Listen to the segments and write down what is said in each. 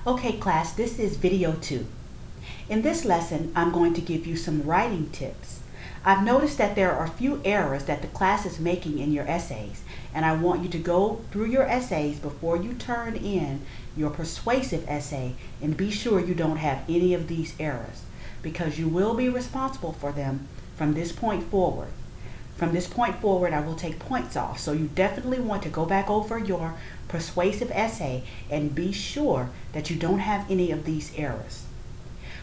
Okay class, this is video 2. In this lesson, I'm going to give you some writing tips. I've noticed that there are a few errors that the class is making in your essays, and I want you to go through your essays before you turn in your persuasive essay and be sure you don't have any of these errors, because you will be responsible for them from this point forward. From this point forward, I will take points off, so you definitely want to go back over your persuasive essay and be sure that you don't have any of these errors.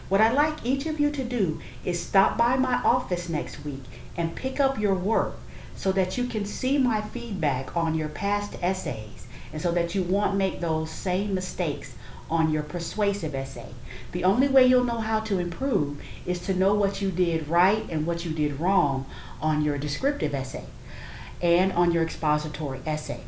What I'd like each of you to do is stop by my office next week and pick up your work so that you can see my feedback on your past essays and so that you won't make those same mistakes on your persuasive essay. The only way you'll know how to improve is to know what you did right and what you did wrong on your descriptive essay and on your expository essay.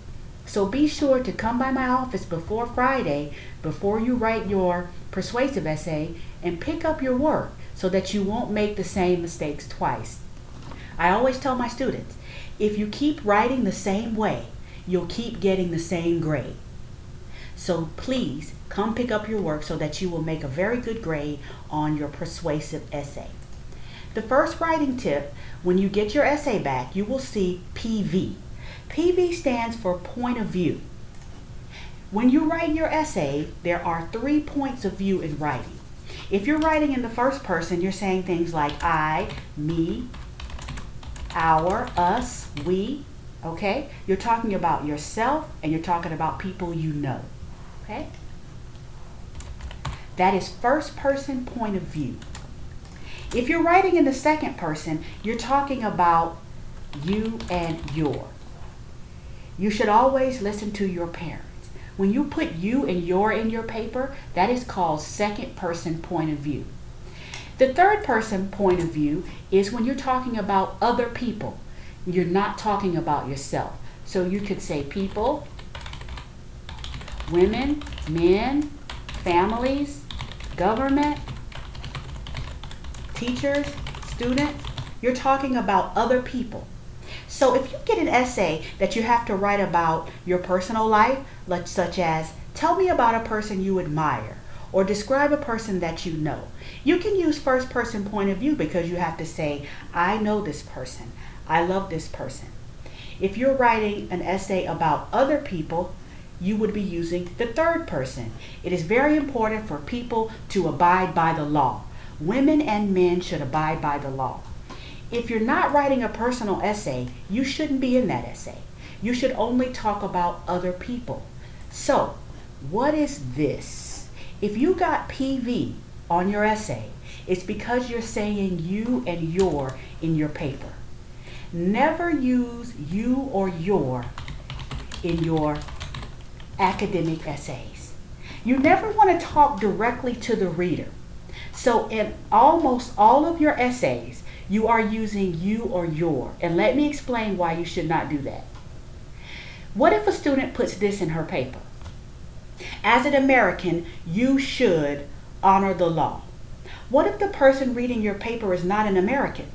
So be sure to come by my office before Friday, before you write your persuasive essay, and pick up your work so that you won't make the same mistakes twice. I always tell my students, if you keep writing the same way, you'll keep getting the same grade. So please come pick up your work so that you will make a very good grade on your persuasive essay. The first writing tip, when you get your essay back, you will see PV. PV stands for point of view. When you write your essay, there are 3 points of view in writing. If you're writing in the first person, you're saying things like I, me, our, us, we, okay? You're talking about yourself and you're talking about people you know, okay? That is first person point of view. If you're writing in the second person, you're talking about you and your. You should always listen to your parents. When you put you and your in your paper, that is called second person point of view. The third person point of view is when you're talking about other people. You're not talking about yourself. So you could say people, women, men, families, government, teachers, students. You're talking about other people. So if you get an essay that you have to write about your personal life, such as tell me about a person you admire or describe a person that you know, you can use first person point of view because you have to say, I know this person, I love this person. If you're writing an essay about other people, you would be using the third person. It is very important for people to abide by the law. Women and men should abide by the law. If you're not writing a personal essay, you shouldn't be in that essay. You should only talk about other people. So, what is this? If you got PV on your essay, it's because you're saying you and your in your paper. Never use you or your in your academic essays. You never want to talk directly to the reader. So in almost all of your essays, you are using you or your. And let me explain why you should not do that. What if a student puts this in her paper? As an American, you should honor the law. What if the person reading your paper is not an American?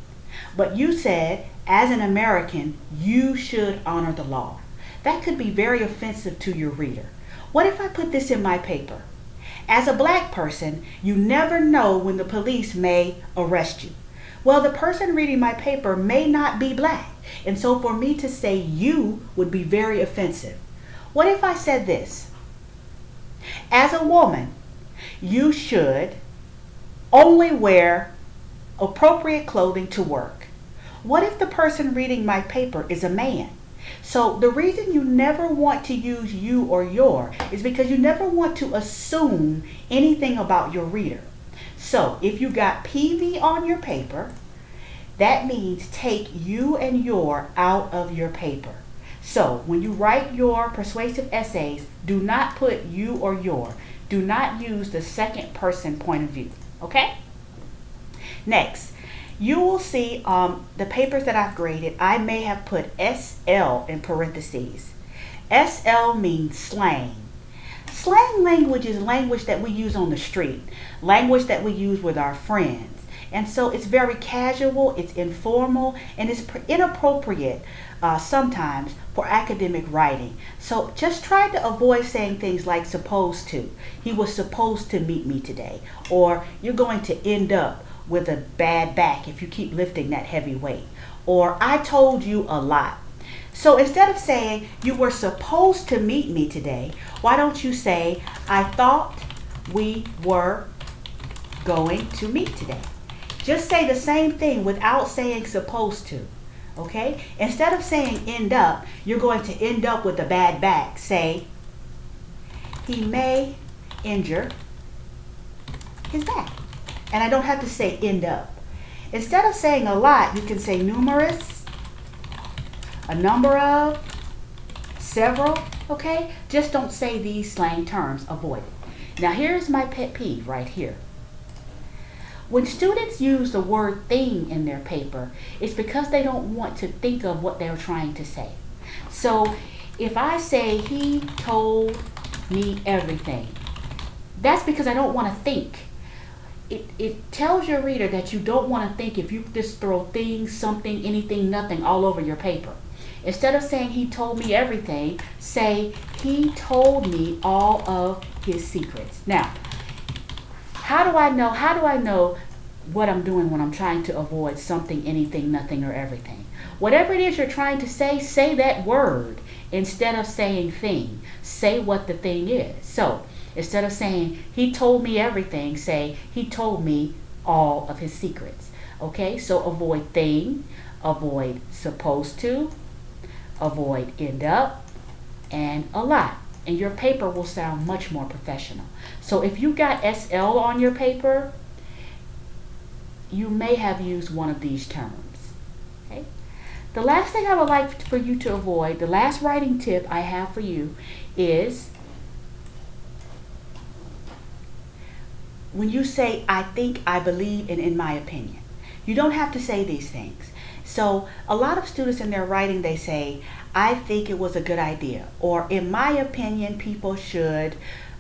But you said, as an American, you should honor the law. That could be very offensive to your reader. What if I put this in my paper? As a black person, you never know when the police may arrest you. Well, the person reading my paper may not be black, and so for me to say you would be very offensive. What if I said this? As a woman, you should only wear appropriate clothing to work. What if the person reading my paper is a man? So the reason you never want to use you or your is because you never want to assume anything about your reader. So if you got PV on your paper, that means take you and your out of your paper. So when you write your persuasive essays, do not put you or your. Do not use the second person point of view. Okay? Next, you will see the papers that I've graded, I may have put SL in parentheses. SL means slang. Slang language is language that we use on the street, language that we use with our friends. And so it's very casual, it's informal, and it's inappropriate sometimes for academic writing. So just try to avoid saying things like supposed to. He was supposed to meet me today. Or you're going to end up with a bad back if you keep lifting that heavy weight. Or I told you a lot. So instead of saying you were supposed to meet me today, why don't you say I thought we were going to meet today? Just say the same thing without saying supposed to. Okay? Instead of saying end up, you're going to end up with a bad back. Say he may injure his back. And I don't have to say end up. Instead of saying a lot, you can say numerous, a number of, several, okay? Just don't say these slang terms. Avoid it. Now here's my pet peeve right here. When students use the word thing in their paper, it's because they don't want to think of what they're trying to say. So if I say he told me everything, that's because I don't want to think. It tells your reader that you don't want to think if you just throw things, something, anything, nothing all over your paper. Instead of saying he told me everything, say he told me all of his secrets. Now, how do I know what I'm doing when I'm trying to avoid something, anything, nothing, or everything? Whatever it is you're trying to say that word instead of saying thing. Say what the thing is. So instead of saying he told me everything, say he told me all of his secrets. Okay, so avoid thing, avoid supposed to, avoid end up, and a lot. And your paper will sound much more professional. So if you got SL on your paper, you may have used one of these terms. Okay? The last thing I would like for you to avoid, the last writing tip I have for you is when you say I think, I believe, and in my opinion. You don't have to say these things. So a lot of students in their writing, they say, I think it was a good idea, or in my opinion, people should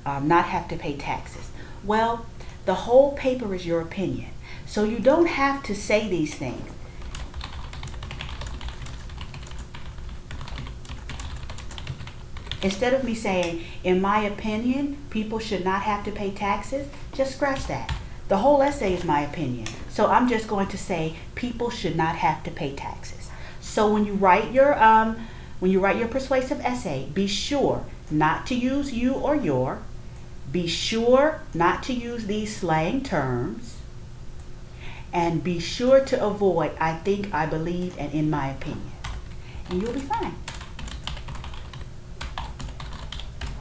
not have to pay taxes. Well, the whole paper is your opinion. So you don't have to say these things. Instead of me saying, in my opinion, people should not have to pay taxes, just scratch that. The whole essay is my opinion. So I'm just going to say, people should not have to pay taxes. So when you write your persuasive essay, be sure not to use you or your. Be sure not to use these slang terms. And be sure to avoid I think, I believe, and in my opinion. And you'll be fine.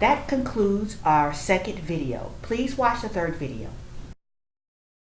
That concludes our second video. Please watch the third video.